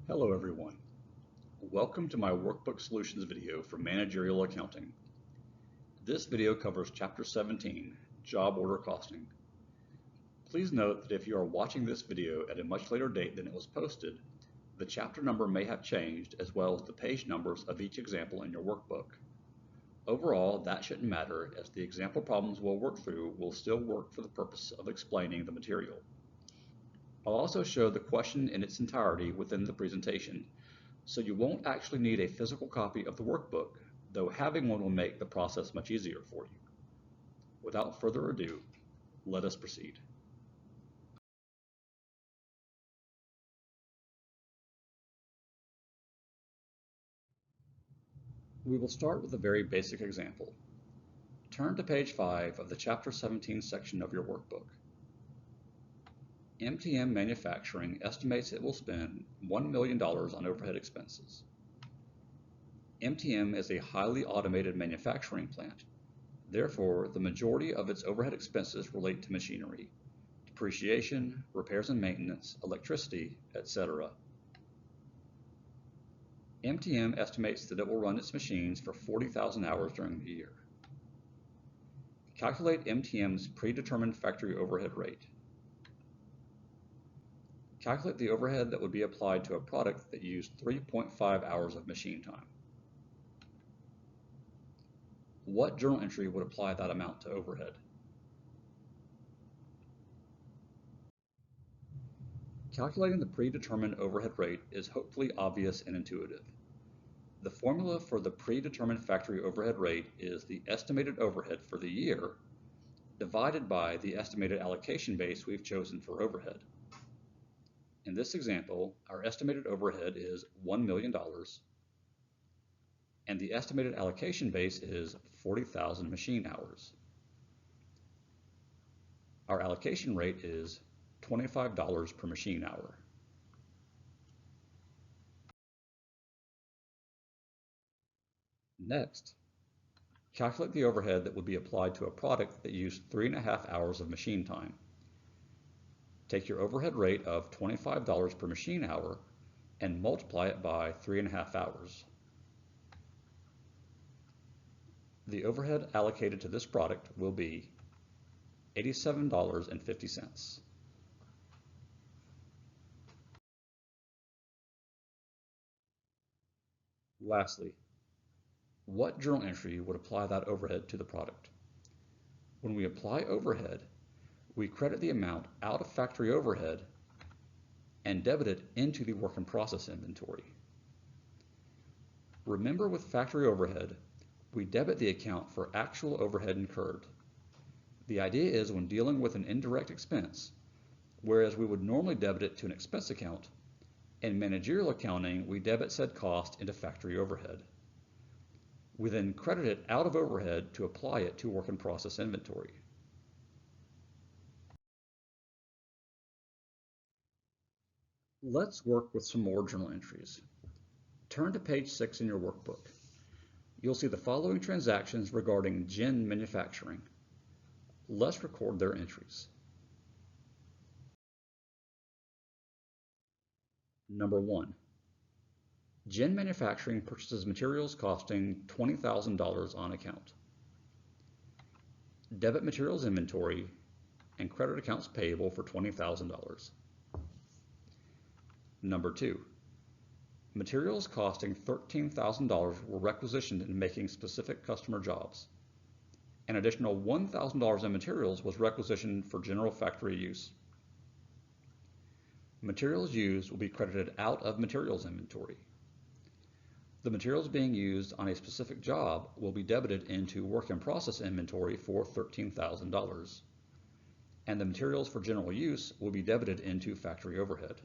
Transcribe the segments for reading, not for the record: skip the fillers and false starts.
Hello everyone. Welcome to my Workbook Solutions video for Managerial Accounting. This video covers Chapter 17, Job Order Costing. Please note that if you are watching this video at a much later date than it was posted, the chapter number may have changed as well as the page numbers of each example in your workbook. Overall, that shouldn't matter as the example problems we'll work through will still work for the purpose of explaining the material. I'll also show the question in its entirety within the presentation, so you won't actually need a physical copy of the workbook, though having one will make the process much easier for you. Without further ado, let us proceed. We will start with a very basic example. Turn to page 5 of the Chapter 17 section of your workbook. MTM Manufacturing estimates it will spend $1 million on overhead expenses. MTM is a highly automated manufacturing plant. Therefore, the majority of its overhead expenses relate to machinery, depreciation, repairs and maintenance, electricity, etc. MTM estimates that it will run its machines for 40,000 hours during the year. Calculate MTM's predetermined factory overhead rate. Calculate the overhead that would be applied to a product that used 3.5 hours of machine time. What journal entry would apply that amount to overhead? Calculating the predetermined overhead rate is hopefully obvious and intuitive. The formula for the predetermined factory overhead rate is the estimated overhead for the year divided by the estimated allocation base we've chosen for overhead. In this example, our estimated overhead is $1 million, and the estimated allocation base is 40,000 machine hours. Our allocation rate is $25 per machine hour. Next, calculate the overhead that would be applied to a product that used 3.5 hours of machine time. Take your overhead rate of $25 per machine hour and multiply it by 3.5 hours. The overhead allocated to this product will be $87.50. Lastly, what journal entry would apply that overhead to the product? When we apply overhead, we credit the amount out of factory overhead and debit it into the work in process inventory. Remember, with factory overhead, we debit the account for actual overhead incurred. The idea is when dealing with an indirect expense, whereas we would normally debit it to an expense account, in managerial accounting, we debit said cost into factory overhead. We then credit it out of overhead to apply it to work in process inventory. Let's work with some more journal entries. Turn to page 6 in your workbook. You'll see the following transactions regarding Gen Manufacturing. Let's record their entries. Number 1. Gen Manufacturing purchases materials costing $20,000 on account. Debit materials inventory and credit accounts payable for $20,000. Number 2. Materials costing $13,000 were requisitioned in making specific customer jobs. An additional $1,000 in materials was requisitioned for general factory use. Materials used will be credited out of materials inventory. The materials being used on a specific job will be debited into work in process inventory for $13,000, and the materials for general use will be debited into factory overhead.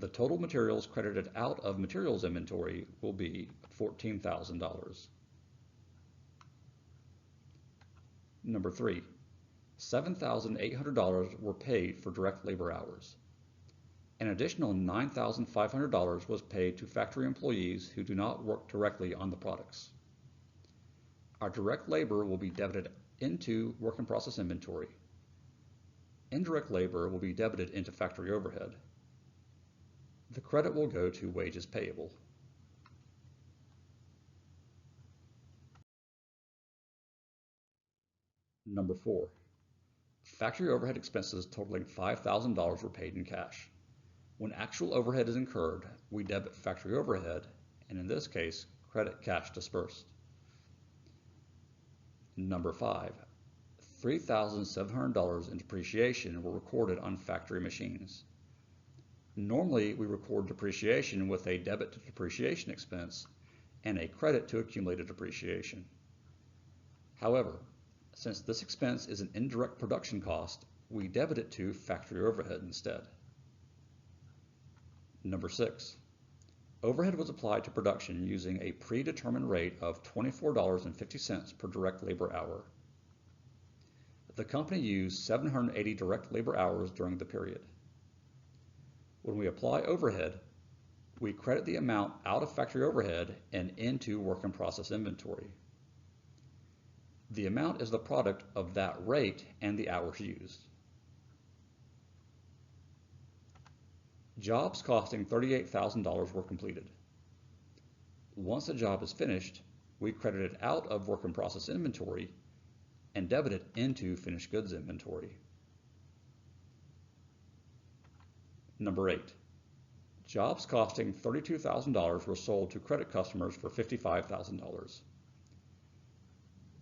The total materials credited out of materials inventory will be $14,000. Number 3, $7,800 were paid for direct labor hours. An additional $9,500 was paid to factory employees who do not work directly on the products. Our direct labor will be debited into work in process inventory. Indirect labor will be debited into factory overhead. The credit will go to wages payable. Number 4, factory overhead expenses totaling $5,000 were paid in cash. When actual overhead is incurred, we debit factory overhead, and in this case, credit cash dispersed. Number 5, $3,700 in depreciation were recorded on factory machines. Normally, we record depreciation with a debit to depreciation expense and a credit to accumulated depreciation. However, since this expense is an indirect production cost, we debit it to factory overhead instead. Number 6, overhead was applied to production using a predetermined rate of $24.50 per direct labor hour. The company used 780 direct labor hours during the period. When we apply overhead, we credit the amount out of factory overhead and into work in process inventory. The amount is the product of that rate and the hours used. Jobs costing $38,000 were completed. Once a job is finished, we credit it out of work in process inventory and debit it into finished goods inventory. Number 8, jobs costing $32,000 were sold to credit customers for $55,000.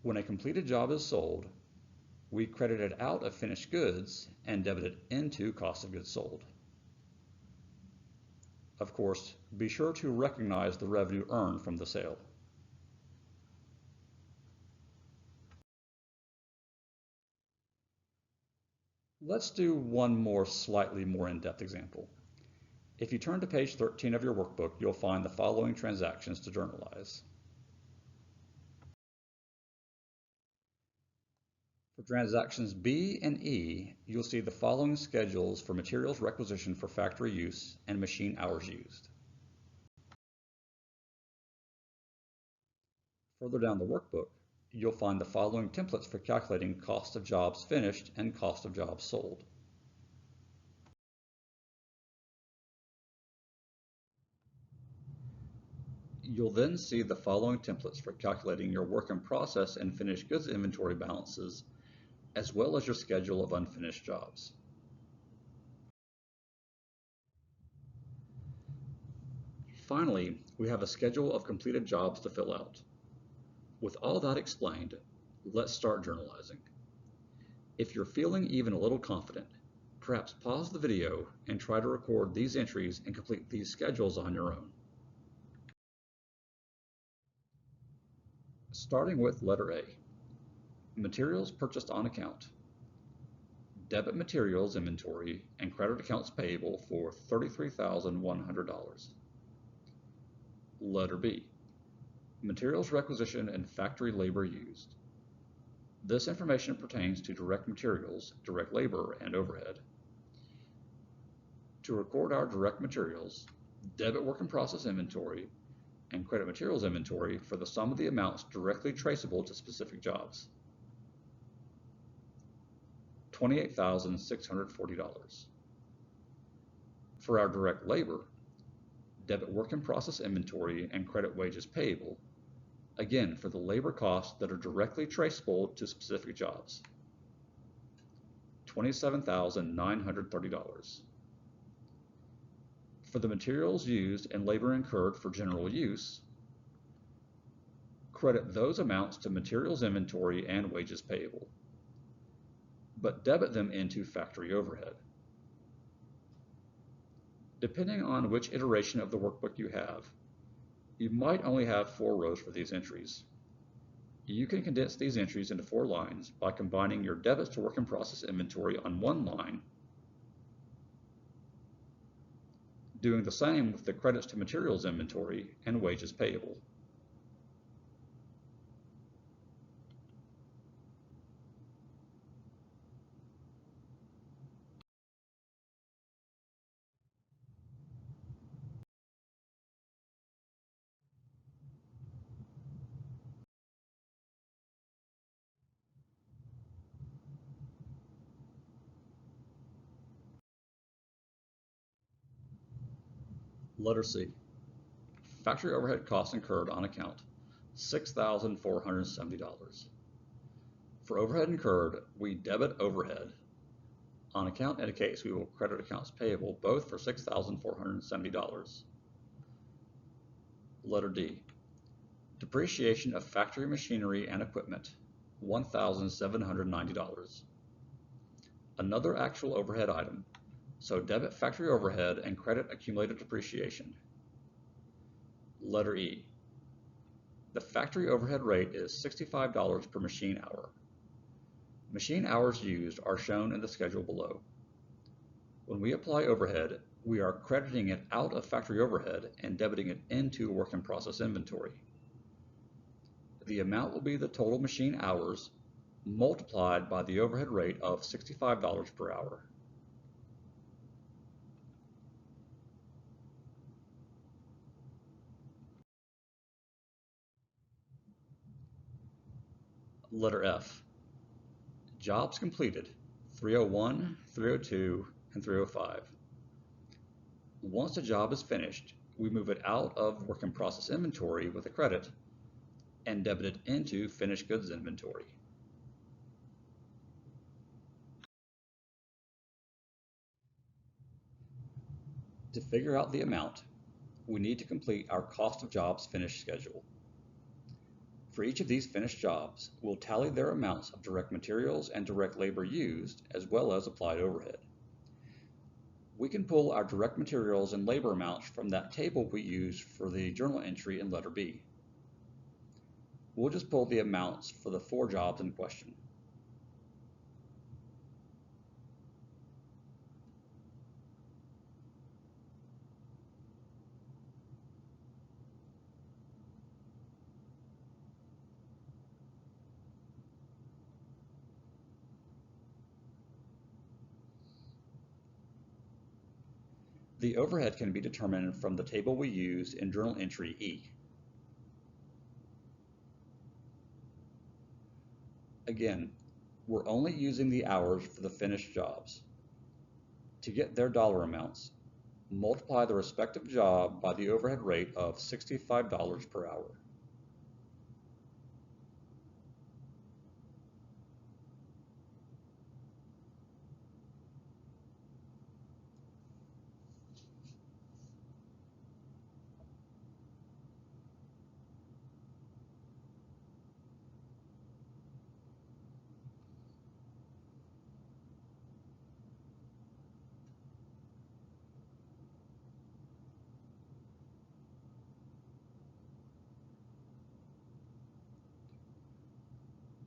When a completed job is sold, we credit it out of finished goods and debit it into cost of goods sold. Of course, be sure to recognize the revenue earned from the sale. Let's do one more slightly more in-depth example. If you turn to page 13 of your workbook, you'll find the following transactions to journalize. For transactions B and E, you'll see the following schedules for materials requisitioned for factory use and machine hours used. Further down the workbook, you'll find the following templates for calculating cost of jobs finished and cost of jobs sold. You'll then see the following templates for calculating your work in process and finished goods inventory balances, as well as your schedule of unfinished jobs. Finally, we have a schedule of completed jobs to fill out. With all that explained, let's start journalizing. If you're feeling even a little confident, perhaps pause the video and try to record these entries and complete these schedules on your own. Starting with letter A, materials purchased on account. Debit materials inventory and credit accounts payable for $33,100. Letter B, materials requisition and factory labor used. This information pertains to direct materials, direct labor, and overhead. To record our direct materials, debit work in process inventory and credit materials inventory for the sum of the amounts directly traceable to specific jobs. $28,640. For our direct labor, debit work in process inventory and credit wages payable, again for the labor costs that are directly traceable to specific jobs. $27,930. For the materials used and labor incurred for general use, credit those amounts to materials inventory and wages payable, but debit them into factory overhead. Depending on which iteration of the workbook you have, you might only have 4 rows for these entries. You can condense these entries into 4 lines by combining your debits to work in process inventory on one line, doing the same with the credits to materials inventory and wages payable. Letter C. Factory overhead costs incurred on account, $6,470. For overhead incurred, we debit overhead. On account indicates we will credit accounts payable both for $6,470. Letter D. Depreciation of factory machinery and equipment, $1,790. Another actual overhead item, so debit factory overhead and credit accumulated depreciation. Letter E. The factory overhead rate is $65 per machine hour. Machine hours used are shown in the schedule below. When we apply overhead, we are crediting it out of factory overhead and debiting it into work in process inventory. The amount will be the total machine hours multiplied by the overhead rate of $65 per hour. Letter F. Jobs completed, 301, 302, and 305. Once a job is finished, we move it out of work in process inventory with a credit and debit it into finished goods inventory. To figure out the amount, we need to complete our cost of jobs finished schedule. For each of these finished jobs, we'll tally their amounts of direct materials and direct labor used, as well as applied overhead. We can pull our direct materials and labor amounts from that table we used for the journal entry in letter B. We'll just pull the amounts for the 4 jobs in question. The overhead can be determined from the table we used in journal entry E. Again, we're only using the hours for the finished jobs. To get their dollar amounts, multiply the respective job by the overhead rate of $65 per hour.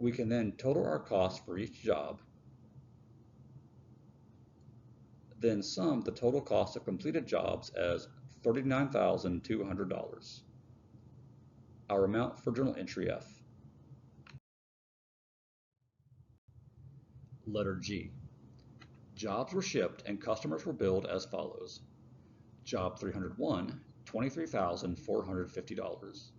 We can then total our costs for each job, then sum the total cost of completed jobs as $39,200. Our amount for journal entry F. Letter G. Jobs were shipped and customers were billed as follows. Job 301, $23,450.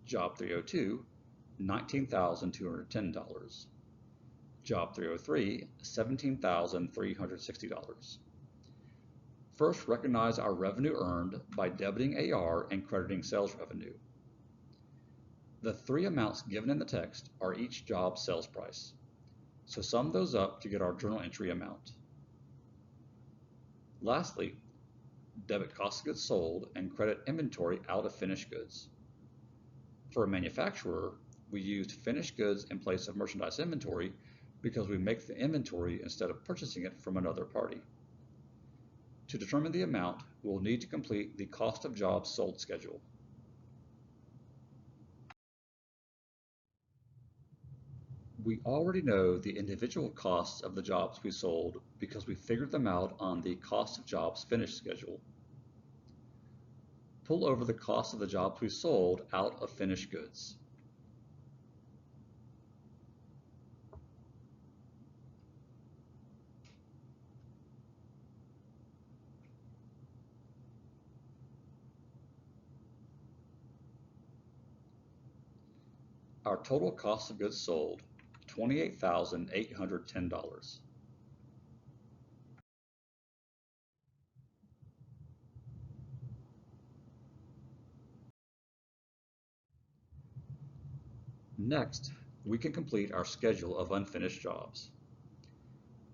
Job 302, $19,210. Job 303, $17,360. First, recognize our revenue earned by debiting AR and crediting sales revenue. The 3 amounts given in the text are each job's sales price, so sum those up to get our journal entry amount. Lastly, debit cost of goods sold and credit inventory out of finished goods. For a manufacturer, we used finished goods in place of merchandise inventory because we make the inventory instead of purchasing it from another party. To determine the amount, we'll need to complete the cost of jobs sold schedule. We already know the individual costs of the jobs we sold because we figured them out on the cost of jobs finished schedule. Pull over the cost of the jobs we sold out of finished goods. Our total cost of goods sold, $28,810. Next, we can complete our schedule of unfinished jobs.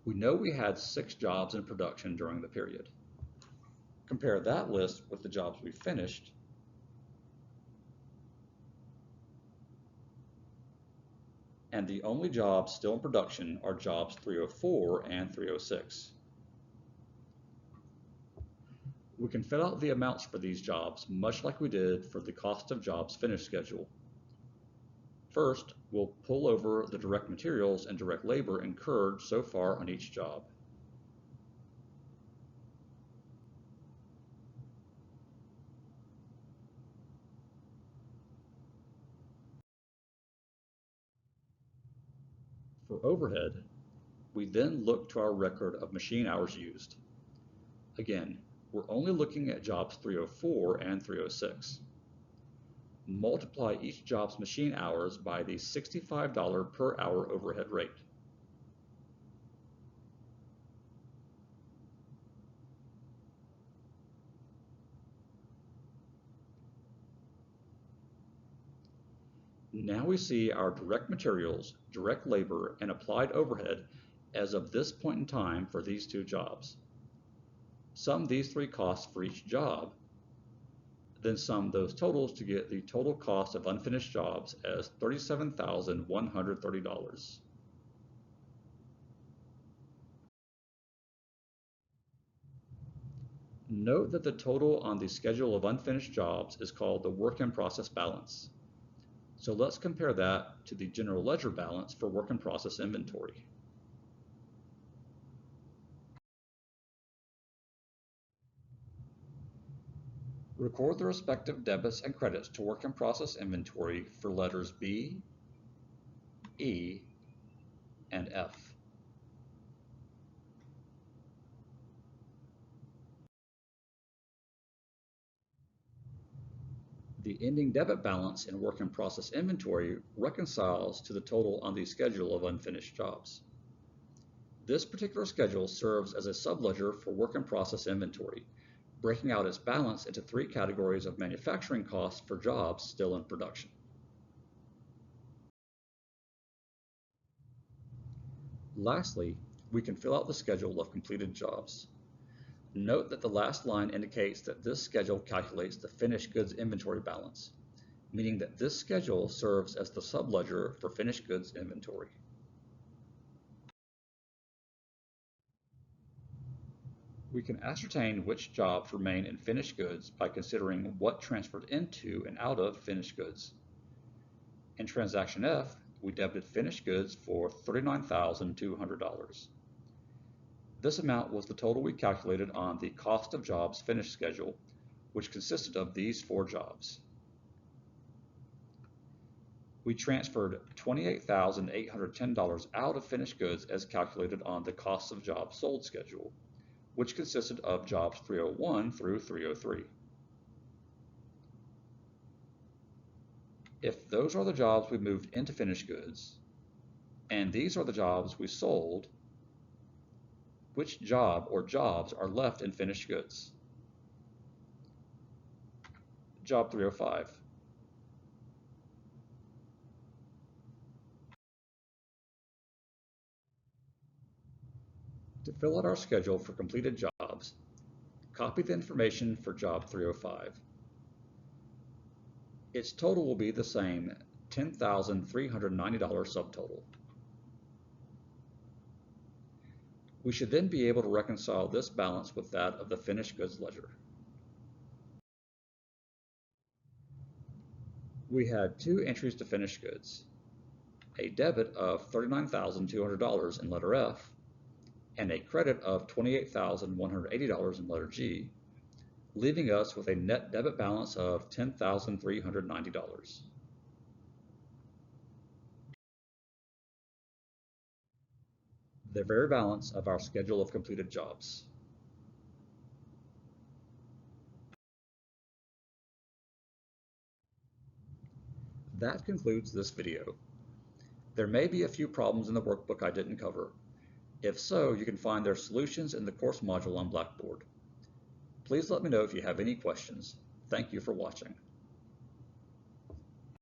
We know we had 6 jobs in production during the period. Compare that list with the jobs we finished, and the only jobs still in production are jobs 304 and 306. We can fill out the amounts for these jobs much like we did for the cost of jobs finished schedule. First, we'll pull over the direct materials and direct labor incurred so far on each job. For overhead, we then look to our record of machine hours used. Again, we're only looking at jobs 304 and 306. Multiply each job's machine hours by the $65 per hour overhead rate. Now we see our direct materials, direct labor, and applied overhead as of this point in time for these 2 jobs. Sum these 3 costs for each job, then sum those totals to get the total cost of unfinished jobs as $37,130. Note that the total on the schedule of unfinished jobs is called the work in process balance. So let's compare that to the general ledger balance for work in process inventory. Record the respective debits and credits to work in process inventory for letters B, E, and F. The ending debit balance in work in process inventory reconciles to the total on the schedule of unfinished jobs. This particular schedule serves as a subledger for work in process inventory, breaking out its balance into 3 categories of manufacturing costs for jobs still in production. Lastly, we can fill out the schedule of completed jobs. Note that the last line indicates that this schedule calculates the finished goods inventory balance, meaning that this schedule serves as the subledger for finished goods inventory. We can ascertain which jobs remain in finished goods by considering what transferred into and out of finished goods. In transaction F, we debited finished goods for $39,200. This amount was the total we calculated on the cost of jobs finished schedule, which consisted of these 4 jobs. We transferred $28,810 out of finished goods as calculated on the cost of jobs sold schedule, which consisted of jobs 301 through 303. If those are the jobs we moved into finished goods, and these are the jobs we sold, which job or jobs are left in finished goods? Job 305. To fill out our schedule for completed jobs, copy the information for job 305. Its total will be the same $10,390 subtotal. We should then be able to reconcile this balance with that of the finished goods ledger. We had 2 entries to finished goods, a debit of $39,200 in letter F, and a credit of $28,180 in letter G, leaving us with a net debit balance of $10,390. The very balance of our schedule of completed jobs. That concludes this video. There may be a few problems in the workbook I didn't cover. If so, you can find their solutions in the course module on Blackboard. Please let me know if you have any questions. Thank you for watching.